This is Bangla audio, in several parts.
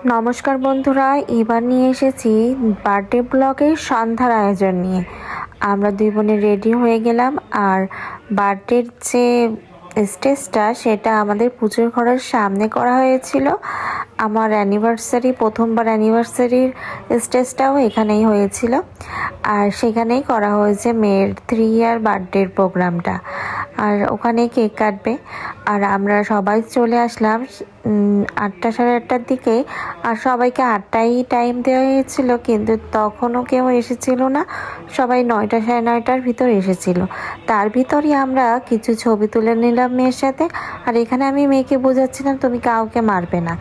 নমস্কার বন্ধুরা, এবার নিয়ে এসেছি বার্থডে ব্লগের সন্ধ্যার আয়োজন নিয়ে। আমরা দুই বোনে রেডি হয়ে গেলাম। আর বার্থডের যে স্টেজটা সেটা আমাদের পুজোর ঘরের সামনে করা হয়েছিল। আমার প্রথমবার অ্যানিভার্সারির স্টেজটাও এখানেই হয়েছিল। আর সেখানেই করা হয়েছে মেয়ের 3 ইয়ার বার্থডের প্রোগ্রামটা। আর ওখানে কেক কাটবে। আর আমরা সবাই চলে আসলাম 8টা সাড়ে 8টার দিকে। আর সবাইকে 8টায় টাইম দেওয়া হয়েছিল, কিন্তু তখনও কেউ এসেছিল না। সবাই 9টা সাড়ে 9টার ভিতর এসেছিল। তার ভিতরই আমরা কিছু ছবি তুলে নিলাম মেয়ের সাথে। আর এখানে আমি মেয়েকে বোঝাচ্ছিলাম তুমি কাউকে মারবে না।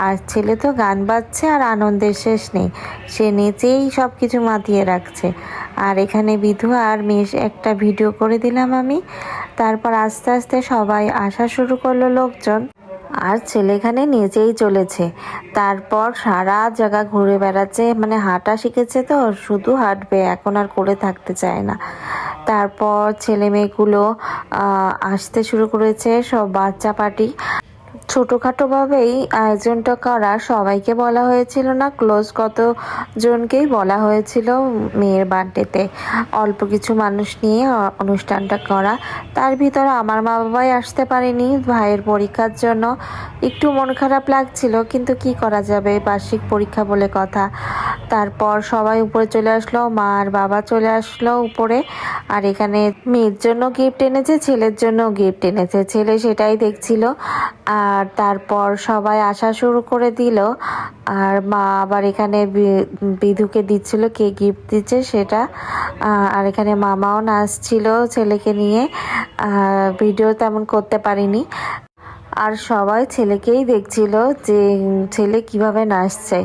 আর ছেলে তো গান বাজছে আর আনন্দের শেষ নেই, সে নেচেই সব কিছু মাতিয়ে রাখছে। আর এখানে বিধু আর মেয়ে একটা ভিডিও করে দিলাম আমি। তারপর আস্তে আস্তে সবাই আসা শুরু করলো লোকজন। আর ছেলে এখানে নেচেই চলেছে। তারপর সারা জায়গা ঘুরে বেড়াচ্ছে, মানে হাঁটা শিখেছে তো, শুধু হাঁটবে, এখন আর করে থাকতে চায় না। তারপর ছেলে মেয়েগুলো আসতে শুরু করেছে, সব বাচ্চা পার্টি। ছোটোখাটোভাবেই আয়োজনটা করা, সবাইকে বলা হয়েছিল না, ক্লোজ কতজনকেই বলা হয়েছিল মেয়ের বার্থডেতে অল্প কিছু মানুষ নিয়ে অনুষ্ঠানটা করা। তার ভিতরে আমার মা বাবাই আসতে পারেনি ভাইয়ের পরীক্ষার জন্য। একটু মন খারাপ লাগছিল, কিন্তু কি করা যাবে, বার্ষিক পরীক্ষা বলে কথা। তারপর সবাই উপরে চলে আসলো, মা আর বাবা চলে আসলো উপরে। আর এখানে মেয়ের জন্য গিফট এনেছে, ছেলের জন্য গিফট এনেছে, ছেলে সেটাই দেখছিল। আর তারপর সবাই আসা শুরু করে দিল। আর মা আবার এখানে বিধুকে দিচ্ছিল কে গিফট দিচ্ছে সেটা। আর এখানে মামাও নাচছিল ছেলেকে নিয়ে। ভিডিও তেমন করতে পারিনি। আর সবাই ছেলেকেই দেখছিল যে ছেলে কিভাবে নাচছে।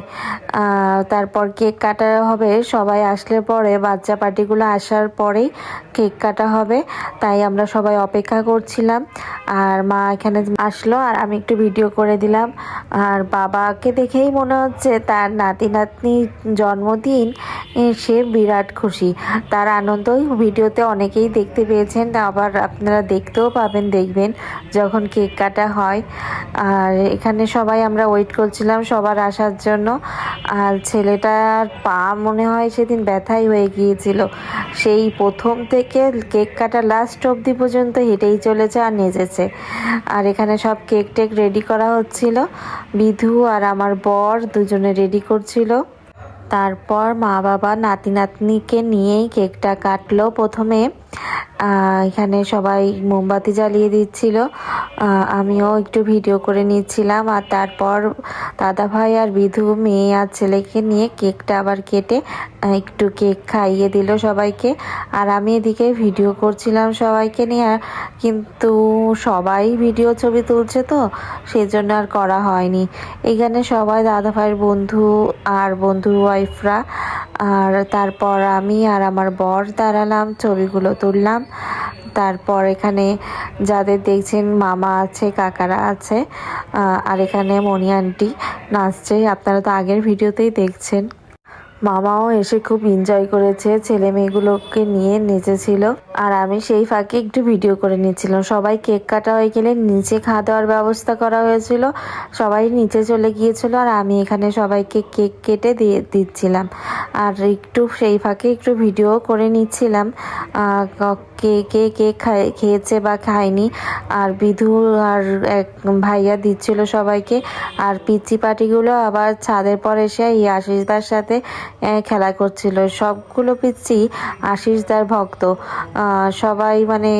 তারপর কেক কাটা হবে, সবাই আসলে পরে, বাচ্চা পার্টিগুলো আসার পরেই কেক কাটা হবে। তাই আমরা সবাই অপেক্ষা করছিলাম। আর মা এখানে আসলো, আর আমি একটু ভিডিও করে দিলাম। আর বাবাকে দেখেই মনে হচ্ছে তার নাতি নাতনি জন্মদিন, সে বিরাট খুশি। তার আনন্দই ভিডিওতে অনেকেই দেখতে পেয়েছেন, আবার আপনারা দেখতেও পাবেন, দেখবেন যখন কেক কাটা হয়। আর এখানে সবাই আমরা ওয়েট করছিলাম সবার আসার জন্য। আর ছেলেটার পা মনে হয় সেদিন ব্যথাই হয়ে গিয়েছিল, সেই প্রথম থেকে কেক কাটা লাস্ট অবধি পর্যন্ত হেঁটেই চলেছে আর নেচেছে। আর এখানে সব কেক টেক রেডি করা হচ্ছিল, বিধু আর আমার বর দুজনে রেডি করছিল। তারপর মা বাবা নাতি নাতনিকে নিয়েই কেকটা কাটলো প্রথমে। এখানে সবাই মোমবাতি জ্বালিয়ে দিচ্ছিল, আমিও একটু ভিডিও করে নিচ্ছিলাম। আর তারপর দাদা ভাই আর বিধু মেয়ে আর ছেলেকে নিয়ে কেকটা আবার কেটে একটু কেক খাইয়ে দিল সবাইকে। আর আমি এদিকে ভিডিও করছিলাম সবাইকে নিয়ে, কিন্তু সবাই ভিডিও ছবি তুলছে তো সেজন্য আর করা হয়নি। এখানে সবাই দাদা ভাইয়ের বন্ধু আর বন্ধুর ওয়াইফরা। আর তারপর আমি আর আমার বর দাঁড়ালাম, ছবিগুলো তুললাম। তারপর এখানে যাদের দেখছেন মামা আছে, কাকারা আছে। আর এখানে মণি আন্টি নাচছে, আপনারা তো আগের ভিডিওতেই দেখছেন। মামাও এসে খুব এনজয় করেছে, ছেলে মেয়েগুলোকে নিয়ে নেচেছিল। আর আমি সেই ফাঁকে একটু ভিডিও করে নিচ্ছিলাম। সবাই কেক কাটা হয়ে গেলে নিচে খাওয়া দাওয়ার ব্যবস্থা করা হয়েছিল, সবাই নিচে চলে গিয়েছিল। আর আমি এখানে সবাইকে কেক কেটে দিয়ে দিচ্ছিলাম। আর একটু সেই ফাঁকে একটু ভিডিও করে নিচ্ছিলাম কে কে কেক খেয়েছে বা খায়নি। আর বিধু আর এক ভাইয়া দিচ্ছিল সবাইকে। আর পিচ্চি পাটিগুলো আবার ছাদের পর এসে এই আশিসদার সাথে খেলা করছিল। সবগুলো পিচ্চি আশিসদার ভক্ত, সবাই মানে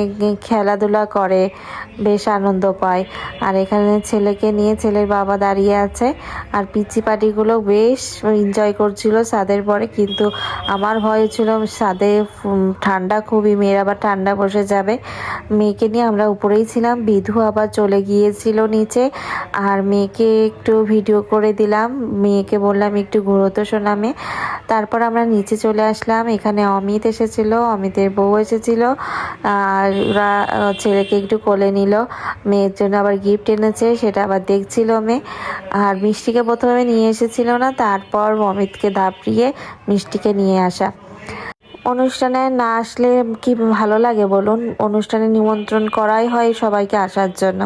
খেলাধুলা করে, বেশ আনন্দ পায়। আর এখানে ছেলেকে নিয়ে ছেলের বাবা দাঁড়িয়ে আছে। আর পিচ্চি পাটিগুলো বেশ এনজয় করছিল ছাদের পরে, কিন্তু আমার ভয় ছিল ছাদে ঠান্ডা খুবই, মেয়ের আবার ঠান্ডা বসে যাবে। মেয়েকে নিয়ে আমরা উপরেই ছিলাম, বিধু আবার চলে গিয়েছিল নিচে। আর মেয়েকে একটু ভিডিও করে দিলাম, মেয়েকে বললাম একটু ঘুরো তো সোনামে। তারপর আমরা নিচে চলে আসলাম। এখানে অমিত এসেছিল, অমিতের বউ এসেছিল। আর ওরা ছেলেকে একটু কোলে নিল, মেয়ের জন্য আবার গিফট এনেছে সেটা আবার দেখছিল মেয়ে। আর মিষ্টিকে প্রথমে নিয়ে এসেছিল না, তারপর অমিতকে দাপিয়ে মিষ্টিকে নিয়ে আসা। অনুষ্ঠানে না আসলে কি ভালো লাগে বলুন? অনুষ্ঠানে নিমন্ত্রণ করাই হয় সবাইকে আসার জন্য।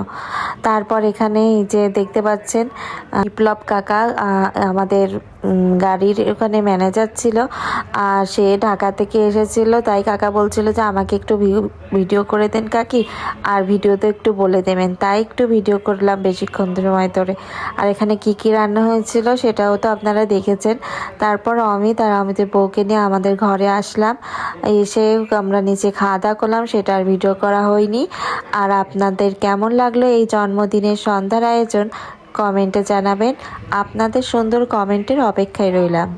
তারপর এখানে এই যে দেখতে পাচ্ছেন বিপ্লব কাকা আমাদের গাড়ির ওখানে ম্যানেজার ছিল, আর সে ঢাকা থেকে এসেছিল, তাই কাকা বলছিল যে আমাকে একটু ভিডিও করে দেন কাকি, আর ভিডিওতে একটু বলে দেবেন, তাই একটু ভিডিও করলাম বেশিক্ষণ সময় ধরে। আর এখানে কি কি রান্না হয়েছিল সেটাও তো আপনারা দেখেছেন। তারপর অমিত আর অমিতের বউকে নিয়ে আমাদের ঘরে আসলাম, এসে আমরা নিচে খাওয়া দাওয়া করলাম, সেটা আর ভিডিও করা হয়নি। আর আপনাদের কেমন লাগলো এই জন্মদিনের সন্ধ্যার আয়োজন কমেন্টে জানাবেন। আপনাদের সুন্দর কমেন্টের অপেক্ষায় রইলাম।